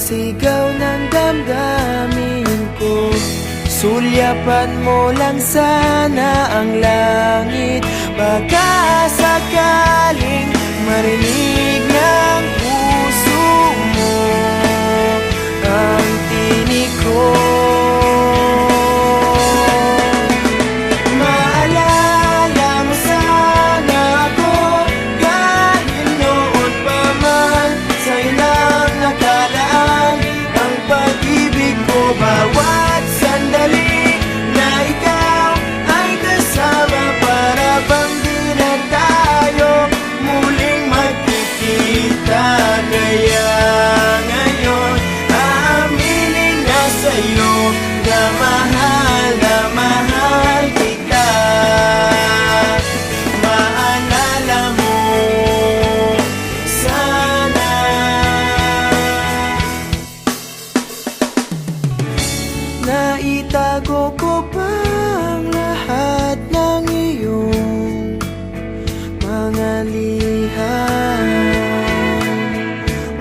sigaw ng damdamin ko. Sulyapan mo lang sana ang langit, baka sakaling marinig ng puso mo ang tinig ko. Maalala mo sana ako kahit noon pa man, sa ilang nakalaan ang pag-ibig ko. Bawat sandali na ikaw ay kasama, para bang di na tayo muling magkikita. Kaya ngayon aaminin na sa'yo na mahal kita. Maalala mo sana. Naitago ko pa ang lahat ng iyong mga liham.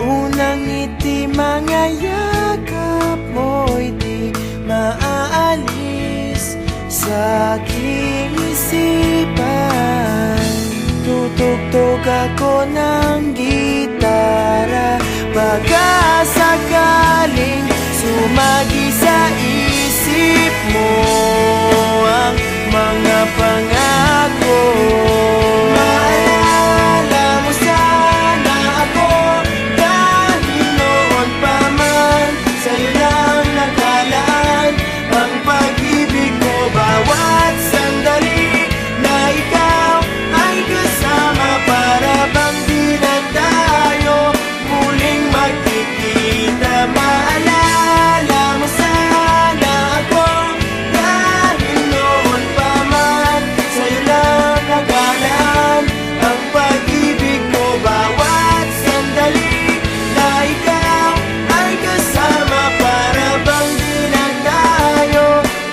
Unang ngiti, mga yakap mo'y di maaalis sa aking isipan. Tutugtog ako ng gitara, baka sakaling sumagi sa isip mo ang mga pangako. Maalala mo sana ako kahit noon pa man, sa'yo lang nakalaan ang pag-ibig ko. Bawat sandali na ikaw ay kasama, para bang di na tayo muling magkikita. Maalala mo sana ako kahit noon pa man, sa'yo lang nagalaan ang pag-ibig ko. Bawat sandali na ikaw ay kasama, para bang di na tayo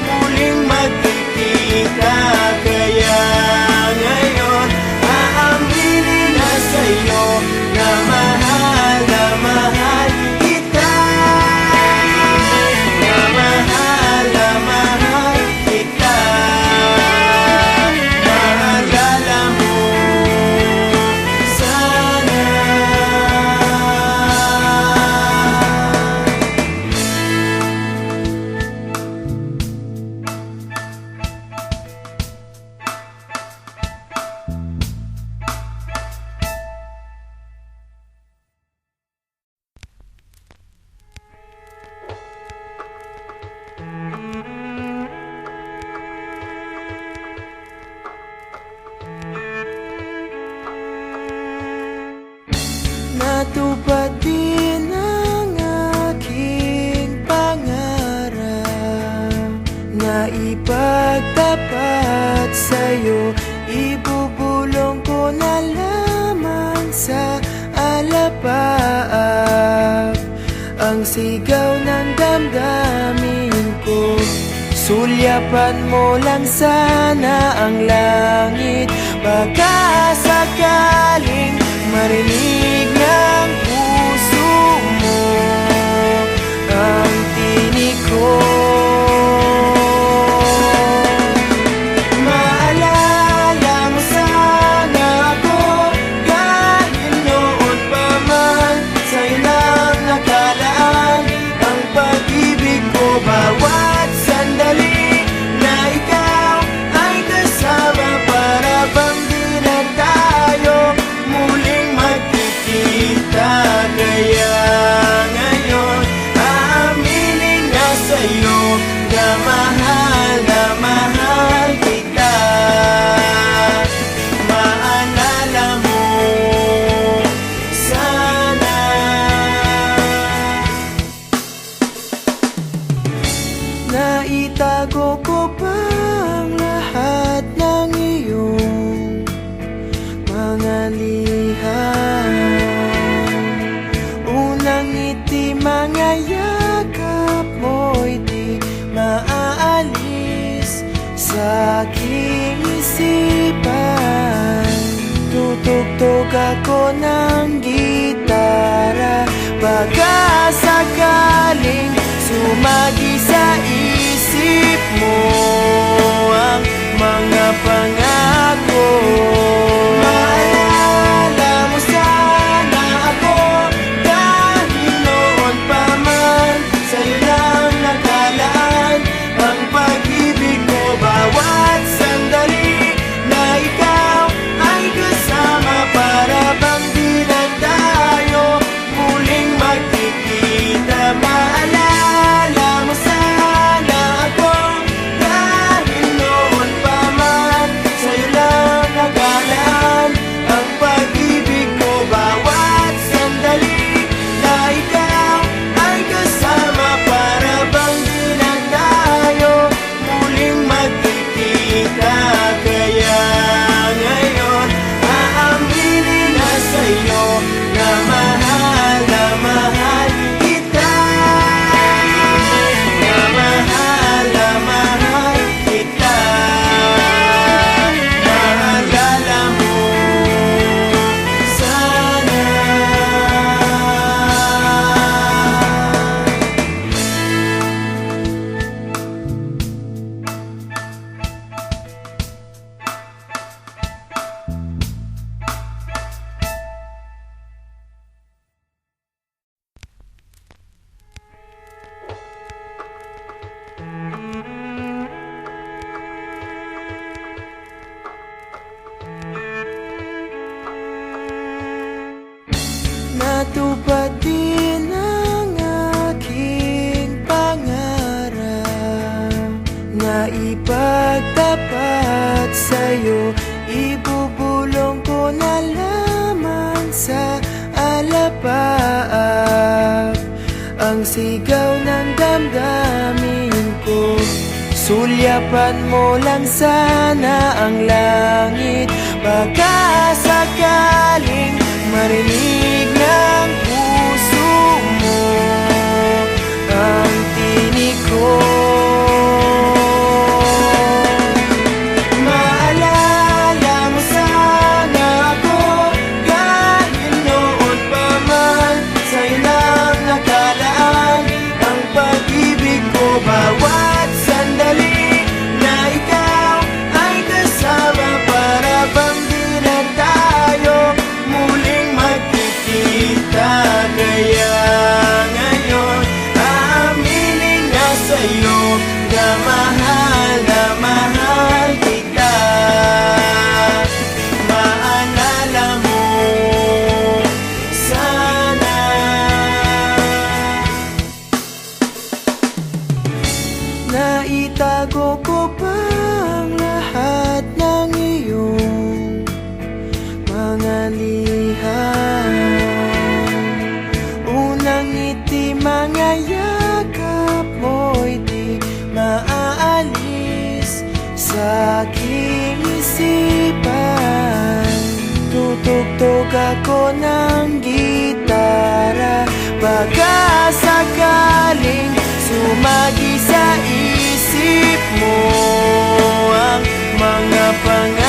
muling magkikita. Kaya ngayon aaminin na sa'yo na mahal kita. Na mahal kita. Maalala mo sana. Natupad din ang aking pangarap na ipagtapat sa'yo. Ibubulong ko na lamang sa alapaap ang sigaw ng damdamin ko. Sulyapan mo lang sana ang langit, baka sakaling marinig ng puso mo ang tinig ko. Maalala mo sana ako kahit noon pa man, sa ilang nakalaan ang pag-ibig ko. Bawat sandali na ikaw ay kasama, para bang di na tayo muling magkikita. Kaya ngayon aaminin na sa'yo na mahal kita. Maalala mo sana. Naitago ko pa ang lahat ng iyong mga liham. Unang ngiti, mga yakap mo'y di maaalis sa aking isipan. Tutugtog ako ng gitara, baka saka pangako. Maalala mo sana ako, dahil noon pa man sa'yo lang nakalaan ang pag-ibig ko. Bawat sandali na ikaw ay kasama, para bang di na tayo muling magkikita. Maalala mo sana ako, dahil noon pa man sa'yo lang nagalaan ang pag-ibig ko. Bawat sandali na ikaw ay kasama, para bang di na tayo muling magkikita. Kaya ngayon aaminin na sa'yo na mahal kita, na mahal kita. Maalala mo sana. Natupad din ang aking pangarap na ipagtapat sa'yo. Ibubulong ko na lamang sa alapaap ang sigaw ng damdamin ko. Sulyapan mo lang sana ang langit, baka sakaling marinig ng puso mo ang tinig ko. Maalala mo sana ako, dahil noon pa man sa'yo lang nakalaan ang pag-ibig ko. Bawat sandali na ikaw ay kasama, para bang di na tayo muling magkikita. Kaya ngayon aaminin na sa'yo na mahal kita. Maalala mo sana. Naitago ko pa ang lahat ng iyong mga liham. Unang ngiti, mga yakap mo'y di maaalis sa aking isipan. Tutugtog ako ng gitara, baka sakaling sumagi sa isip mo ang mga pangarap